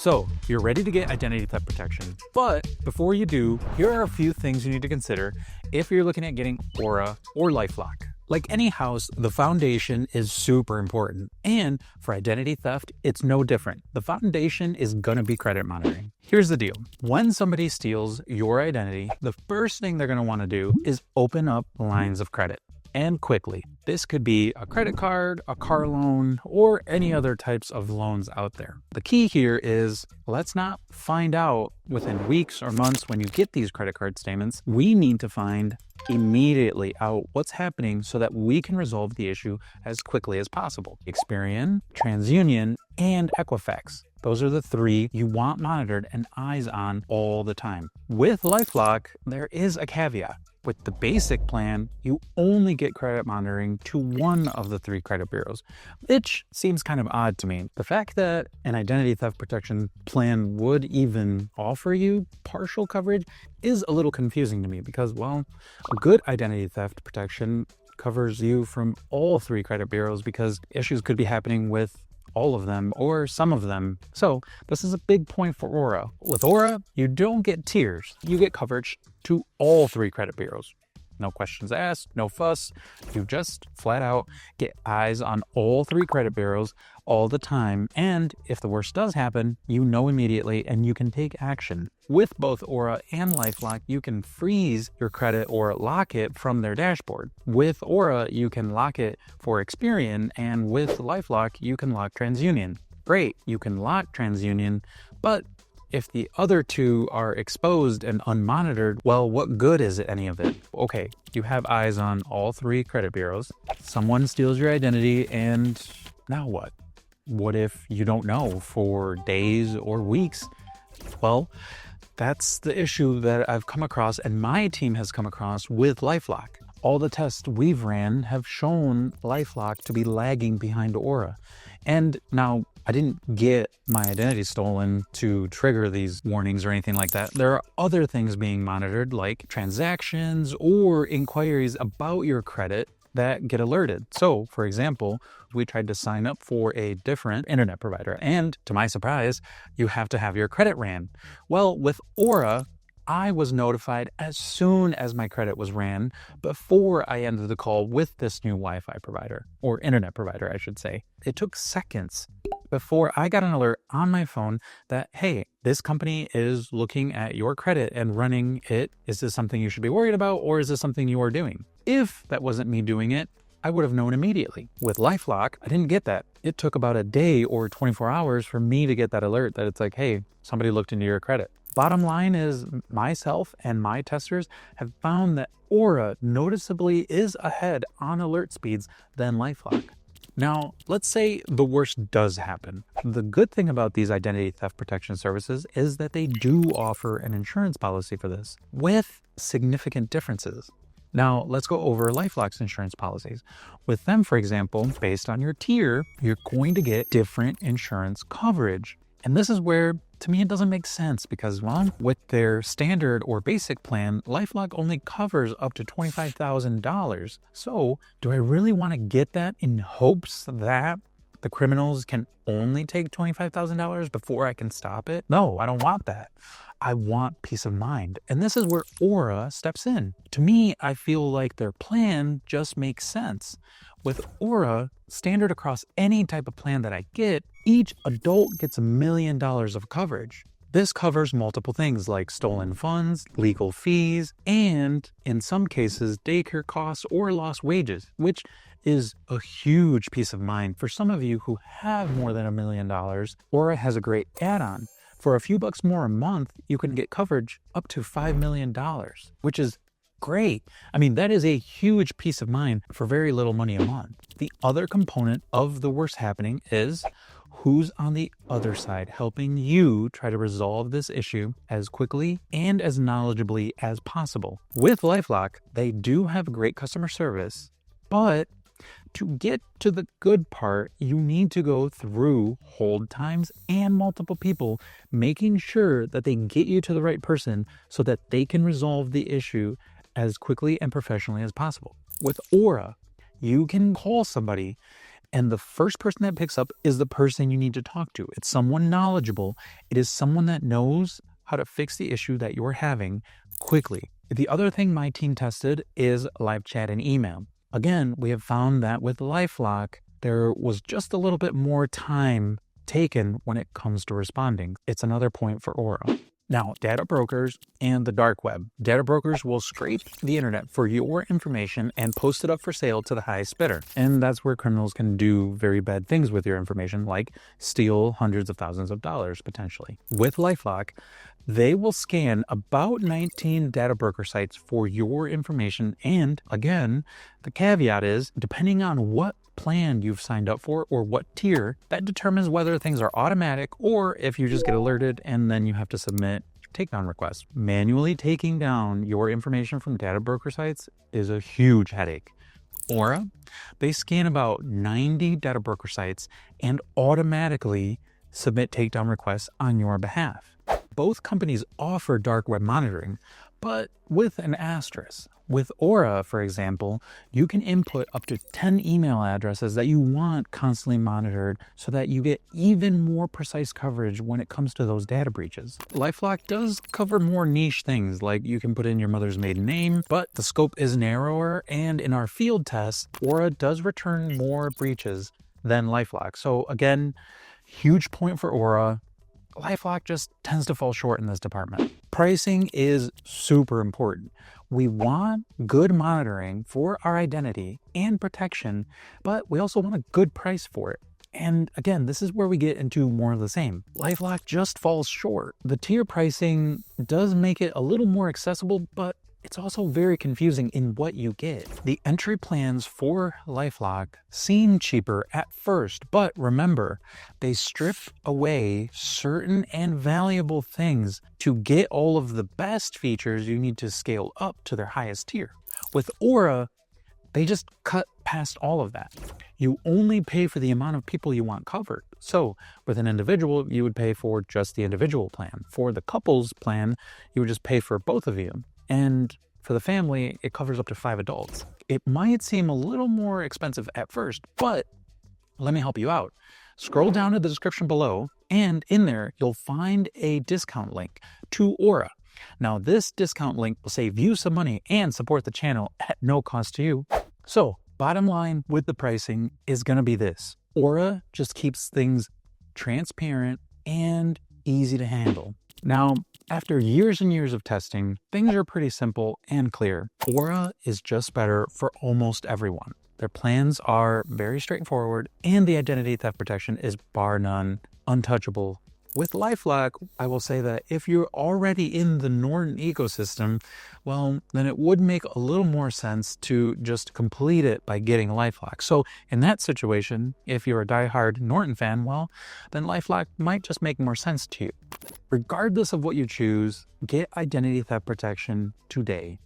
So you're ready to get identity theft protection, but before you do, here are a few things you need to consider if you're looking at getting Aura or LifeLock. Like any house, the foundation is super important. And for identity theft, it's no different. The foundation is gonna be credit monitoring. Here's the deal. When somebody steals your identity, the first thing they're gonna wanna do is open up lines of credit. And quickly. This could be a credit card, a car loan, or any other types of loans out there. The key here is let's not find out within weeks or months when you get these credit card statements. We need to find immediately out what's happening so that we can resolve the issue as quickly as possible. Experian, TransUnion, and Equifax. Those are the three you want monitored and eyes on all the time. With LifeLock, there is a caveat. With the basic plan, you only get credit monitoring to one of the three credit bureaus, which seems kind of odd to me. The fact that an identity theft protection plan would even offer you partial coverage is a little confusing to me because, well, a good identity theft protection covers you from all three credit bureaus because issues could be happening with all of them or some of them. So this is a big point for Aura. With Aura, you don't get tiers. You get coverage to all three credit bureaus. No questions asked, no fuss. You just flat out get eyes on all three credit bureaus all the time. And if the worst does happen, you know immediately and you can take action. With both Aura and LifeLock, you can freeze your credit or lock it from their dashboard. With Aura, you can lock it for Experian, and with LifeLock, you can lock TransUnion. Great, you can lock TransUnion, but if the other two are exposed and unmonitored, well, what good is any of it? Okay, you have eyes on all three credit bureaus. Someone steals your identity, and now what? What if you don't know for days or weeks? Well, that's the issue that I've come across and my team has come across with LifeLock. All the tests we've ran have shown LifeLock to be lagging behind Aura. And now I didn't get my identity stolen to trigger these warnings or anything like that. There are other things being monitored like transactions or inquiries about your credit that get alerted. So, for example, we tried to sign up for a different internet provider, and to my surprise, you have to have your credit ran. Well, with Aura, I was notified as soon as my credit was ran before I ended the call with this new Wi-Fi provider, or internet provider, I should say. It took seconds before I got an alert on my phone that, hey, this company is looking at your credit and running it. Is this something you should be worried about, or is this something you are doing? If that wasn't me doing it, I would have known immediately. With LifeLock, I didn't get that. It took about a day or 24 hours for me to get that alert that it's like, hey, somebody looked into your credit. Bottom line is myself and my testers have found that Aura noticeably is ahead on alert speeds than LifeLock. Now, let's say the worst does happen. The good thing about these identity theft protection services is that they do offer an insurance policy for this with significant differences. Now, let's go over LifeLock's insurance policies. With them, for example, based on your tier, you're going to get different insurance coverage. And this is where, to me, it doesn't make sense because, well, with their standard or basic plan, LifeLock only covers up to $25,000. So, do I really want to get that in hopes that the criminals can only take $25,000 before I can stop it? No, I don't want that. I want peace of mind. And this is where Aura steps in. To me, I feel like their plan just makes sense. With Aura, standard across any type of plan that I get, each adult gets $1 million of coverage. This covers multiple things like stolen funds, legal fees, and in some cases, daycare costs or lost wages, which is a huge peace of mind for some of you who have more than $1 million. Aura has a great add-on. For a few bucks more a month, you can get coverage up to $5 million, which is great. I mean, that is a huge peace of mind for very little money a month. The other component of the worst happening is who's on the other side helping you try to resolve this issue as quickly and as knowledgeably as possible. With LifeLock, they do have great customer service, but to get to the good part, you need to go through hold times and multiple people, making sure that they get you to the right person so that they can resolve the issue as quickly and professionally as possible. With Aura, you can call somebody And the first person that picks up is the person you need to talk to. It's someone knowledgeable. It is someone that knows how to fix the issue that you're having quickly. The other thing my team tested is live chat and email. Again, we have found that with LifeLock, there was just a little bit more time taken when it comes to responding. It's another point for Aura. Now, data brokers and the dark web. Data brokers will scrape the internet for your information and post it up for sale to the highest bidder. And that's where criminals can do very bad things with your information, like steal hundreds of thousands of dollars potentially. With LifeLock, they will scan about 19 data broker sites for your information. And again, the caveat is, depending on what plan you've signed up for or what tier, that determines whether things are automatic or if you just get alerted and then you have to submit takedown requests. Manually taking down your information from data broker sites is a huge headache. Aura, they scan about 90 data broker sites and automatically submit takedown requests on your behalf. Both companies offer dark web monitoring, but with an asterisk. With Aura, for example, you can input up to 10 email addresses that you want constantly monitored so that you get even more precise coverage when it comes to those data breaches. LifeLock does cover more niche things, like you can put in your mother's maiden name, but the scope is narrower, and in our field tests, Aura does return more breaches than LifeLock. So again, huge point for Aura. LifeLock just tends to fall short in this department. Pricing is super important. We want good monitoring for our identity and protection, but we also want a good price for it. And again, this is where we get into more of the same. LifeLock just falls short. The tier pricing does make it a little more accessible, but it's also very confusing in what you get. The entry plans for LifeLock seem cheaper at first, but remember, they strip away certain and valuable things to get all of the best features you need to scale up to their highest tier. With Aura, they just cut past all of that. You only pay for the amount of people you want covered. So with an individual, you would pay for just the individual plan. For the couples plan, you would just pay for both of you. And for the family, it covers up to 5 adults. It might seem a little more expensive at first, but let me help you out. Scroll down to the description below, and in there, you'll find a discount link to Aura. Now, this discount link will save you some money and support the channel at no cost to you. So, bottom line with the pricing is going to be this. Aura just keeps things transparent and easy to handle. Now, after years and years of testing, things are pretty simple and clear. Aura is just better for almost everyone. Their plans are very straightforward, and the identity theft protection is bar none, untouchable. With LifeLock, I will say that if you're already in the Norton ecosystem, well, then it would make a little more sense to just complete it by getting LifeLock. So in that situation, if you're a diehard Norton fan, well, then LifeLock might just make more sense to you. Regardless of what you choose, get identity theft protection today.